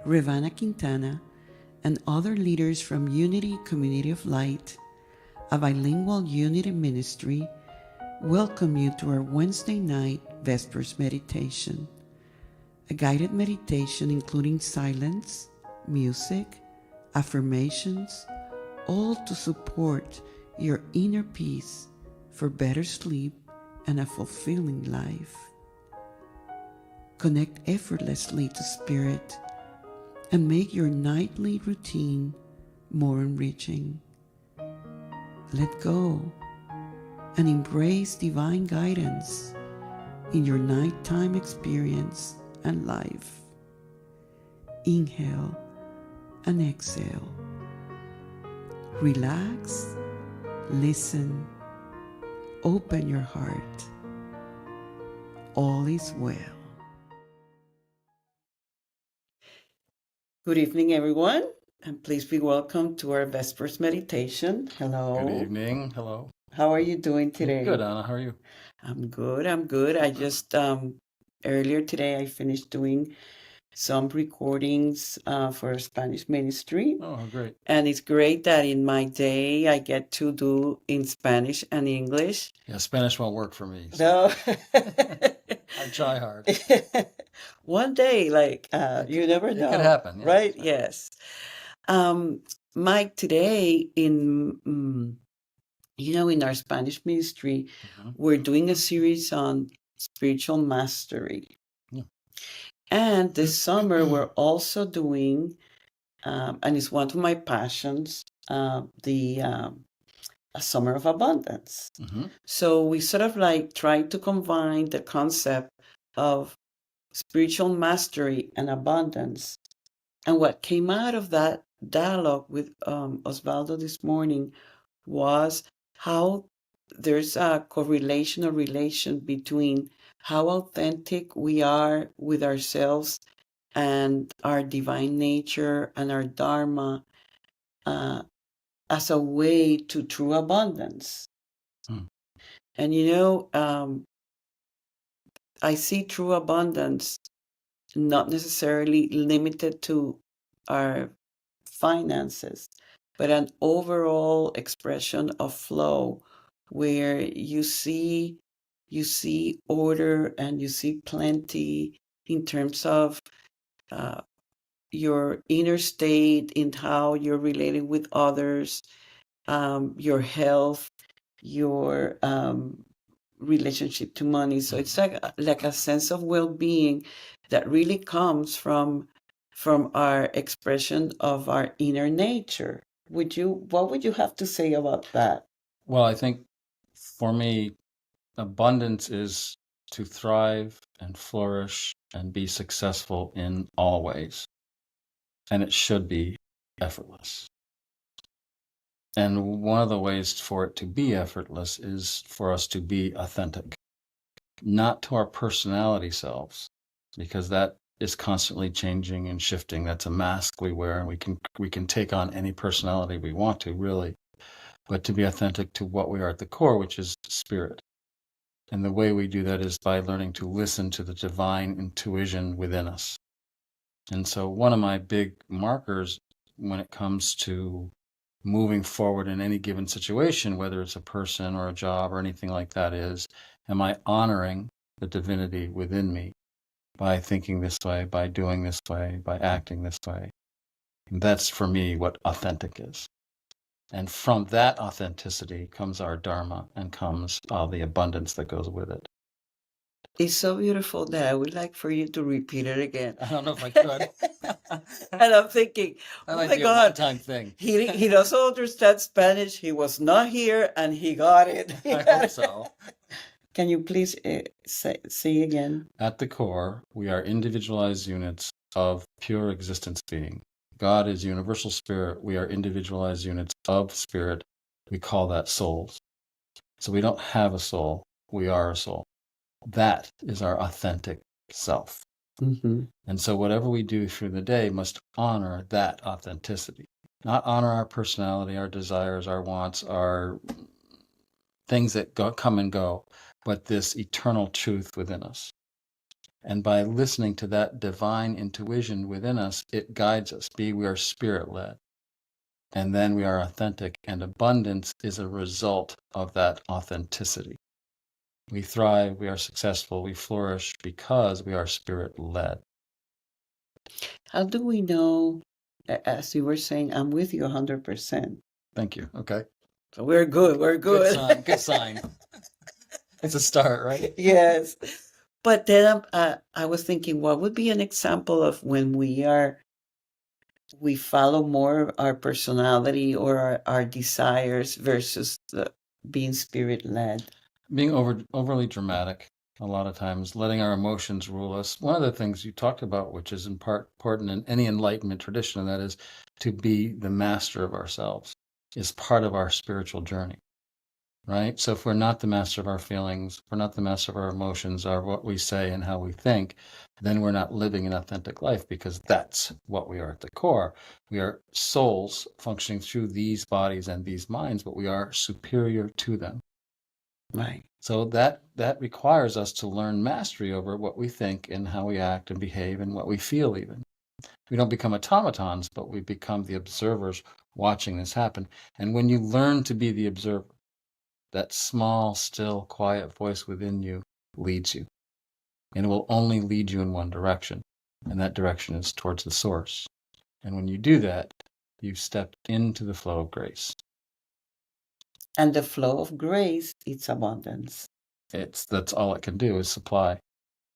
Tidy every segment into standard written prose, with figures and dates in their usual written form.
RevAna Quintana, and other leaders from Unity Community of Light, a bilingual Unity ministry, welcome you to our Wednesday night Vespers meditation, a guided meditation including silence, music, affirmations, all to support your inner peace for better sleep and a fulfilling life. Connect effortlessly to Spirit and make your nightly routine more enriching. Let go and embrace divine guidance in your nighttime experience and life. Inhale and exhale. Relax, listen, open your heart. All is well. Good evening, everyone, and please be welcome to our Vespers meditation. Hello. Good evening. Hello. How are you doing today? Good, Anna. How are you? I'm good. I just earlier today I finished doing some recordings for a Spanish ministry. Oh, great. And it's great that in my day I get to do in Spanish and English. Yeah, Spanish won't work for me. So. No. I try hard. One day, you never know. It could happen. Yeah. Right? Yes. Mike, today in our Spanish ministry, we're doing a series on spiritual mastery. Yeah. And this summer, we're also doing, and it's one of my passions, a summer of abundance. So we sort of try to combine the concept of spiritual mastery and abundance. And what came out of that dialogue with Osvaldo this morning was how there's a correlation or relation between how authentic we are with ourselves and our divine nature and our dharma as a way to true abundance. And I see true abundance not necessarily limited to our finances, but an overall expression of flow where you see order and you see plenty in terms of your inner state, in how you're relating with others, your health, your relationship to money. So it's like a sense of well-being that really comes from our expression of our inner nature. What would you have to say about that? Well, I think for me, abundance is to thrive and flourish and be successful in all ways. And it should be effortless. And one of the ways for it to be effortless is for us to be authentic, not to our personality selves, because that is constantly changing and shifting. That's a mask we wear, and we can take on any personality we want to, really, but to be authentic to what we are at the core, which is spirit. And the way we do that is by learning to listen to the divine intuition within us. And so one of my big markers when it comes to moving forward in any given situation, whether it's a person or a job or anything like that, is, am I honoring the divinity within me by thinking this way, by doing this way, by acting this way? And that's, for me, what authentic is. And from that authenticity comes our dharma and comes all the abundance that goes with it. It's so beautiful that I would like for you to repeat it again. I don't know if I could. And I'm thinking, that oh might my be God, a one-time thing. He doesn't understand Spanish. He was not here, and he got it. I hope so. Can you please say again? At the core, we are individualized units of pure existence being. God is universal spirit. We are individualized units of spirit. We call that souls. So we don't have a soul. We are a soul. That is our authentic self. And so whatever we do through the day must honor that authenticity, not honor our personality, our desires, our wants, our things that come and go, but this eternal truth within us. And by listening to that divine intuition within us, it guides us. We are spirit-led. And then we are authentic, and abundance is a result of that authenticity. We thrive, we are successful, we flourish because we are spirit-led. How do we know, as you were saying, I'm with you 100%. Thank you. Okay. So we're good. We're good. Good sign. It's a start, right? Yes. But then I was thinking, what would be an example of when we follow more our personality or our desires versus being spirit-led? Being overly dramatic a lot of times, letting our emotions rule us. One of the things you talked about, which is important in any enlightenment tradition, and that is to be the master of ourselves, is part of our spiritual journey. Right? So if we're not the master of our feelings, if we're not the master of our emotions, or what we say and how we think, then we're not living an authentic life, because that's what we are at the core. We are souls functioning through these bodies and these minds, but we are superior to them. Right. So that requires us to learn mastery over what we think and how we act and behave and what we feel even. We don't become automatons, but we become the observers watching this happen. And when you learn to be the observer, that small, still, quiet voice within you leads you. And it will only lead you in one direction. And that direction is towards the source. And when you do that, you've stepped into the flow of grace. And the flow of grace, it's abundance. That's all it can do, is supply.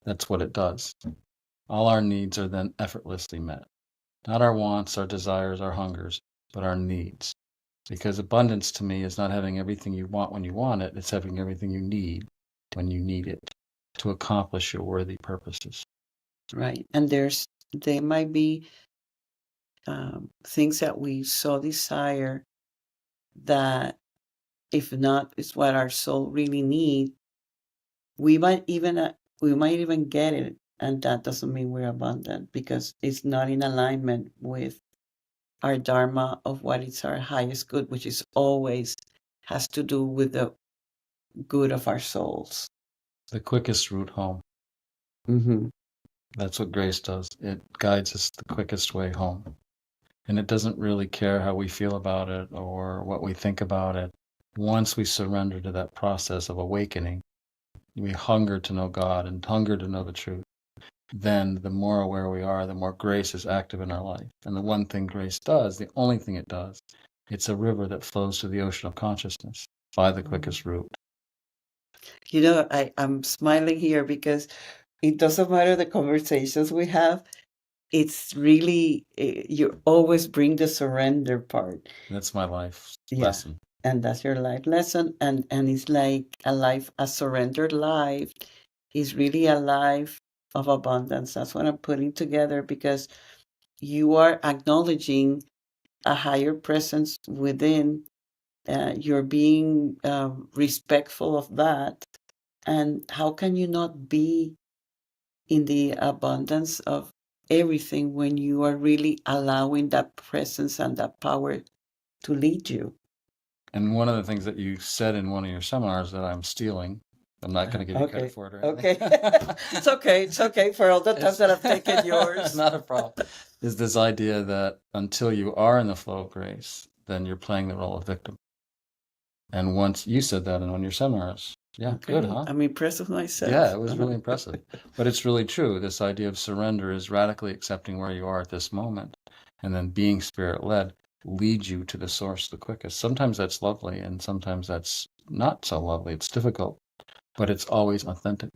That's what it does. All our needs are then effortlessly met. Not our wants, our desires, our hungers, but our needs. Because abundance to me is not having everything you want when you want it, it's having everything you need when you need it to accomplish your worthy purposes. Right. And they might be things that we so desire that if not is what our soul really needs, we might even get it, and that doesn't mean we're abundant because it's not in alignment with our dharma of what is our highest good, which is always has to do with the good of our souls. The quickest route home. Mm-hmm. That's what grace does. It guides us the quickest way home. And it doesn't really care how we feel about it or what we think about it. Once we surrender to that process of awakening, we hunger to know God and hunger to know the truth. Then the more aware we are, the more grace is active in our life. And the one thing grace does, the only thing it does, it's a river that flows to the ocean of consciousness by the quickest route. You know, I'm smiling here because it doesn't matter the conversations we have. It's really, you always bring the surrender part. That's my life lesson. And that's your life lesson. And it's like a surrendered life is really a life of abundance. That's what I'm putting together, because you are acknowledging a higher presence within. You're being respectful of that. And how can you not be in the abundance of everything when you are really allowing that presence and that power to lead you? And one of the things that you said in one of your seminars that I'm stealing, I'm not going to give you credit for it or anything. Okay. It's okay for all the times that I've taken yours. Not a problem. Is this idea that until you are in the flow of grace, then you're playing the role of victim. And once you said that in one of your seminars, good, huh? I'm impressed with myself. Yeah, it was really impressive. But it's really true. This idea of surrender is radically accepting where you are at this moment, and then being spirit-led leads you to the source the quickest. Sometimes that's lovely, and sometimes that's not so lovely. It's difficult, but it's always authentic.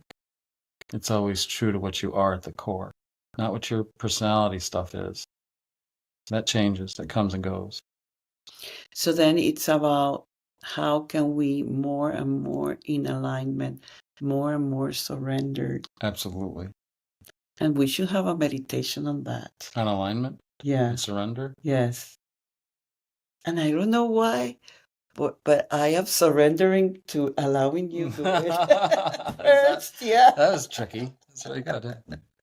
It's always true to what you are at the core, not what your personality stuff is. That changes, that comes and goes. So then it's about how can we more and more in alignment, more and more surrendered. Absolutely. And we should have a meditation on that. On alignment? Yeah. And surrender? Yes. And I don't know why, but I am surrendering to allowing you to do it first. That was tricky. That's very good.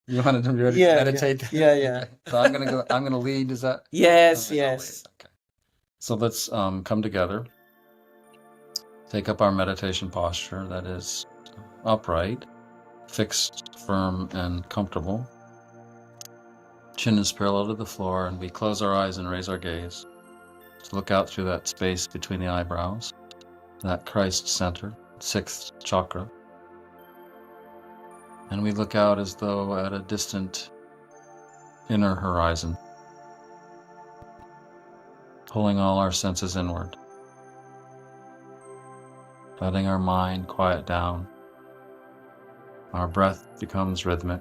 You wanted to be ready to meditate? Yeah. Okay. So I'm gonna lead, is that? Yes. Okay. So let's come together. Take up our meditation posture that is upright. fixed, firm, and comfortable. Chin is parallel to the floor, and we close our eyes and raise our gaze to look out through that space between the eyebrows, that Christ center, 6th chakra. And we look out as though at a distant inner horizon, pulling all our senses inward, letting our mind quiet down. Our breath becomes rhythmic.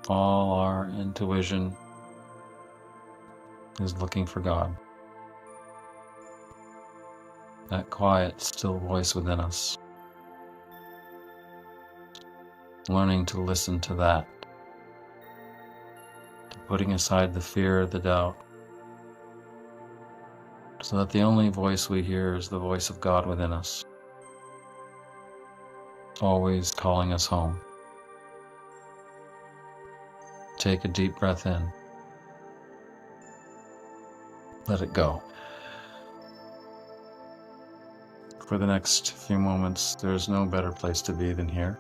All our intuition is looking for God. That quiet, still voice within us. Learning to listen to that. To putting aside the fear, the doubt. So that the only voice we hear is the voice of God within us. Always calling us home. Take a deep breath in. Let it go. For the next few moments, there's no better place to be than here.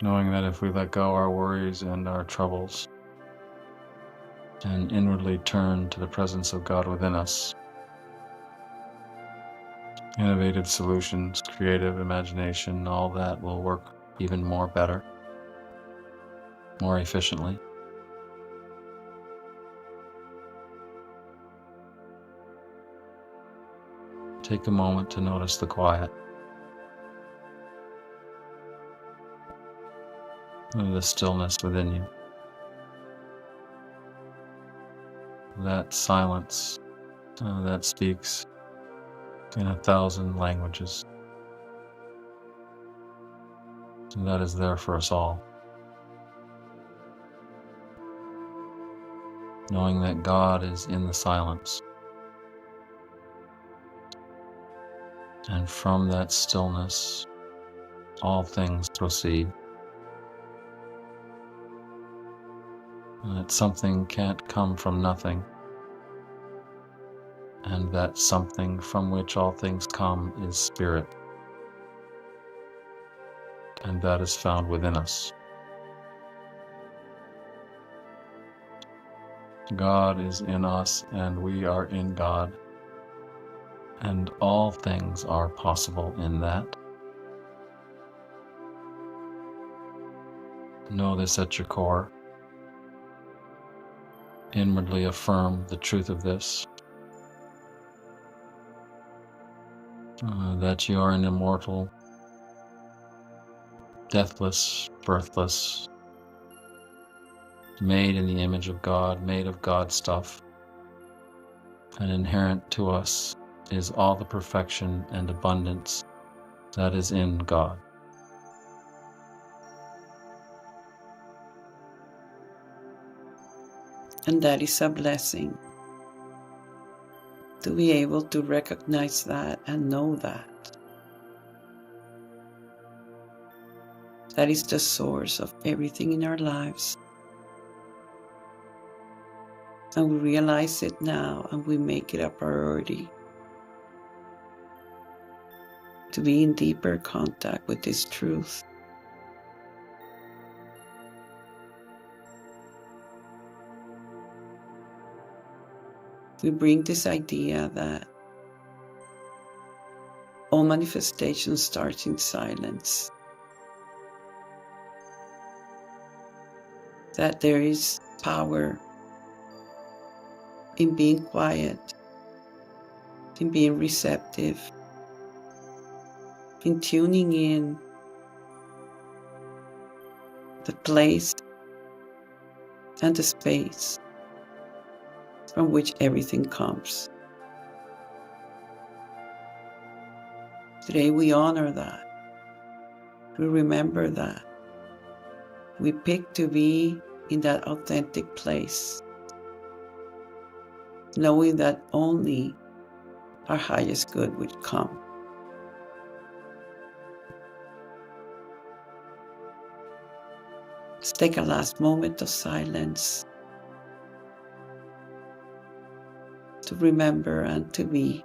Knowing that if we let go our worries and our troubles and inwardly turn to the presence of God within us, innovative solutions, creative imagination, all that will work even more better, more efficiently. Take a moment to notice the quiet, and the stillness within you. That silence that speaks in 1,000 languages. And that is there for us all. Knowing that God is in the silence. And from that stillness, all things proceed. And that something can't come from nothing. And that something from which all things come is spirit. And that is found within us. God is in us and we are in God. And all things are possible in that. Know this at your core. Inwardly affirm the truth of this. That you are an immortal, deathless, birthless, made in the image of God, made of God stuff. And inherent to us is all the perfection and abundance that is in God. And that is a blessing to be able to recognize that and know that. That is the source of everything in our lives. And we realize it now and we make it a priority to be in deeper contact with this truth. We bring this idea that all manifestation starts in silence. That there is power in being quiet, in being receptive, in tuning in the place and the space from which everything comes. Today we honor that. We remember that. We pick to be in that authentic place, knowing that only our highest good would come. Let's take a last moment of silence to remember and to be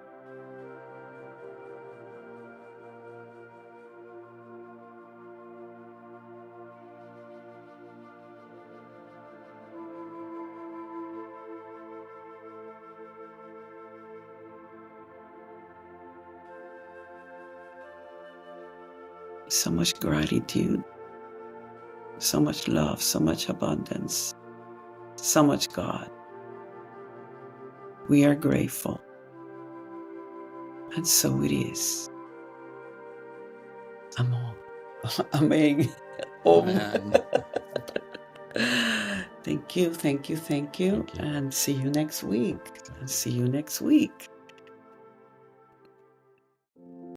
so much gratitude, so much love, so much abundance, so much God. We are grateful. And so it is. Amen. Amen. Amen. Thank you, thank you, thank you. Thank you. And see you next week.